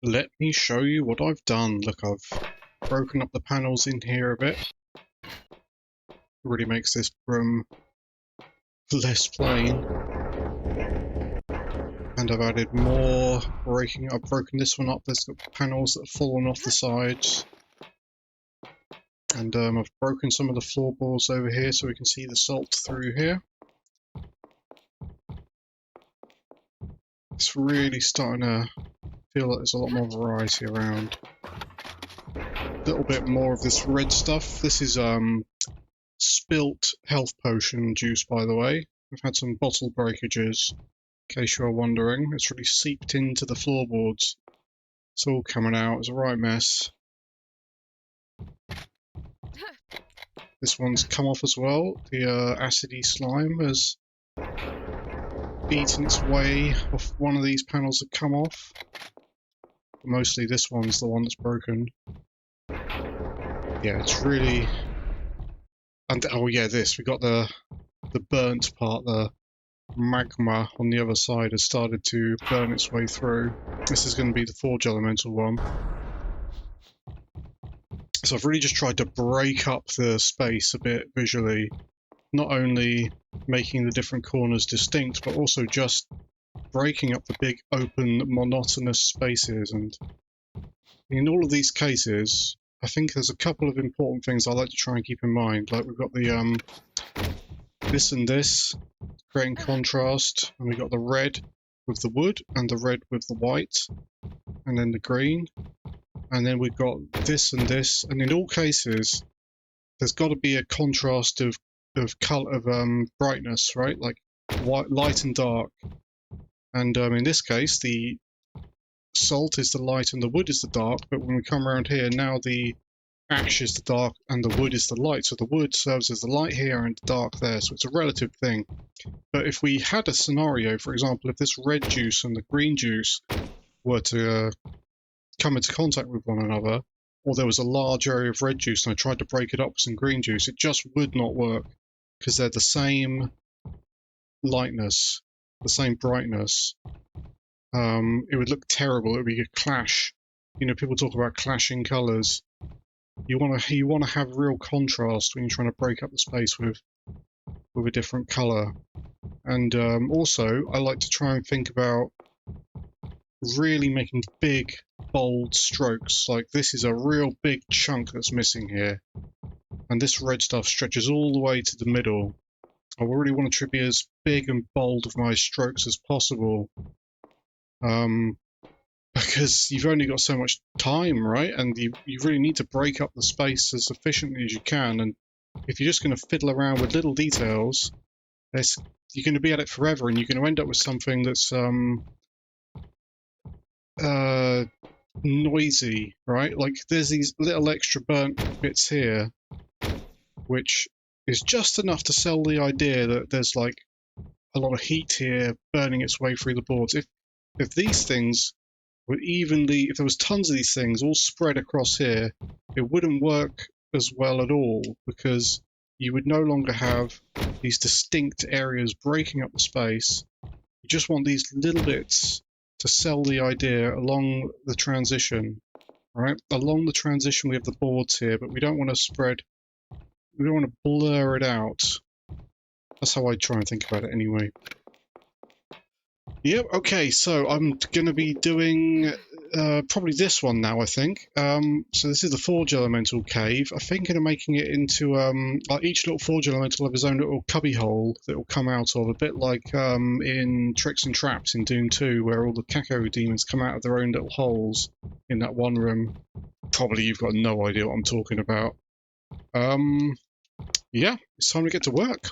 Let me show you what I've done. Look, I've broken up the panels in here a bit. It really makes this room less plain. And I've added more breaking. I've broken this one up. There's got panels that have fallen off the sides. And I've broken some of the floorboards over here so we can see the salt through here. It's really starting to feel like there's a lot more variety around. A little bit more of this red stuff. This is spilt health potion juice, by the way. We've had some bottle breakages, in case you're wondering. It's really seeped into the floorboards. It's all coming out. It's a right mess. This one's come off as well. The acidy slime has eaten its way off. One of these panels that come off. But mostly this one's the one that's broken. Yeah, it's really... And oh yeah, this. We got the burnt part, the magma on the other side has started to burn its way through. This is going to be the Forge Elemental one. So I've really just tried to break up the space a bit visually, not only making the different corners distinct, but also just breaking up the big open monotonous spaces. And in all of these cases, I think there's a couple of important things I like to try and keep in mind. Like we've got the this and this, creating contrast, and we've got the red with the wood and the red with the white, and then the green. And then we've got this and this, and in all cases, there's got to be a contrast of color, of brightness, right? Like white, light and dark. And in this case, the salt is the light and the wood is the dark. But when we come around here, now the ash is the dark and the wood is the light. So the wood serves as the light here and the dark there. So it's a relative thing. But if we had a scenario, for example, if this red juice and the green juice were to come into contact with one another, or there was a large area of red juice and I tried to break it up with some green juice, it just would not work because they're the same lightness, the same brightness. It would look terrible. It would be a clash. You know, people talk about clashing colors. You want to have real contrast when you're trying to break up the space with a different color. And also, I like to try and think about really making big, bold strokes. Like this is a real big chunk that's missing here, and this red stuff stretches all the way to the middle. I really want to be as big and bold of my strokes as possible, because you've only got so much time, right? And you really need to break up the space as efficiently as you can. And if you're just going to fiddle around with little details, you're going to be at it forever, and you're going to end up with something that's noisy, right? Like there's these little extra burnt bits here, which is just enough to sell the idea that there's like a lot of heat here burning its way through the boards. If these things were evenly, if there was tons of these things all spread across here, it wouldn't work as well at all, because you would no longer have these distinct areas breaking up the space. You just want these little bits to sell the idea along the transition, right? Along the transition we have the boards here, but we don't want to spread, we don't want to blur it out. That's how I try and think about it anyway. Yep, okay, so I'm going to be doing probably this one now, I think. So this is the Forge Elemental Cave. I'm thinking of making it into, like each little Forge Elemental will have his own little cubby hole that will come out of, a bit like in Tricks and Traps in Doom 2, where all the Kako demons come out of their own little holes in that one room. Probably you've got no idea what I'm talking about. Yeah, it's time to get to work.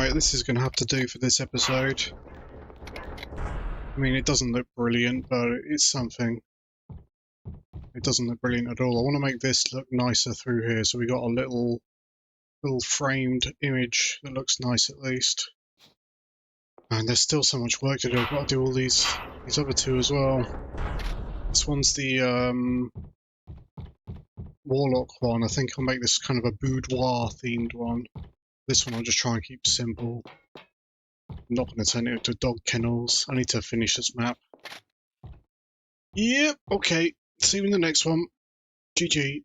Alright, this is going to have to do for this episode. I mean, it doesn't look brilliant, but it's something. It doesn't look brilliant at all. I want to make this look nicer through here, so we got a little framed image that looks nice at least. And there's still so much work to do. I've got to do all these other two as well. This one's the Warlock one. I think I'll make this kind of a boudoir themed one. This one I'll just try and keep simple. I'm not going to turn it into dog kennels. I need to finish this map. Yep, okay. See you in the next one. GG.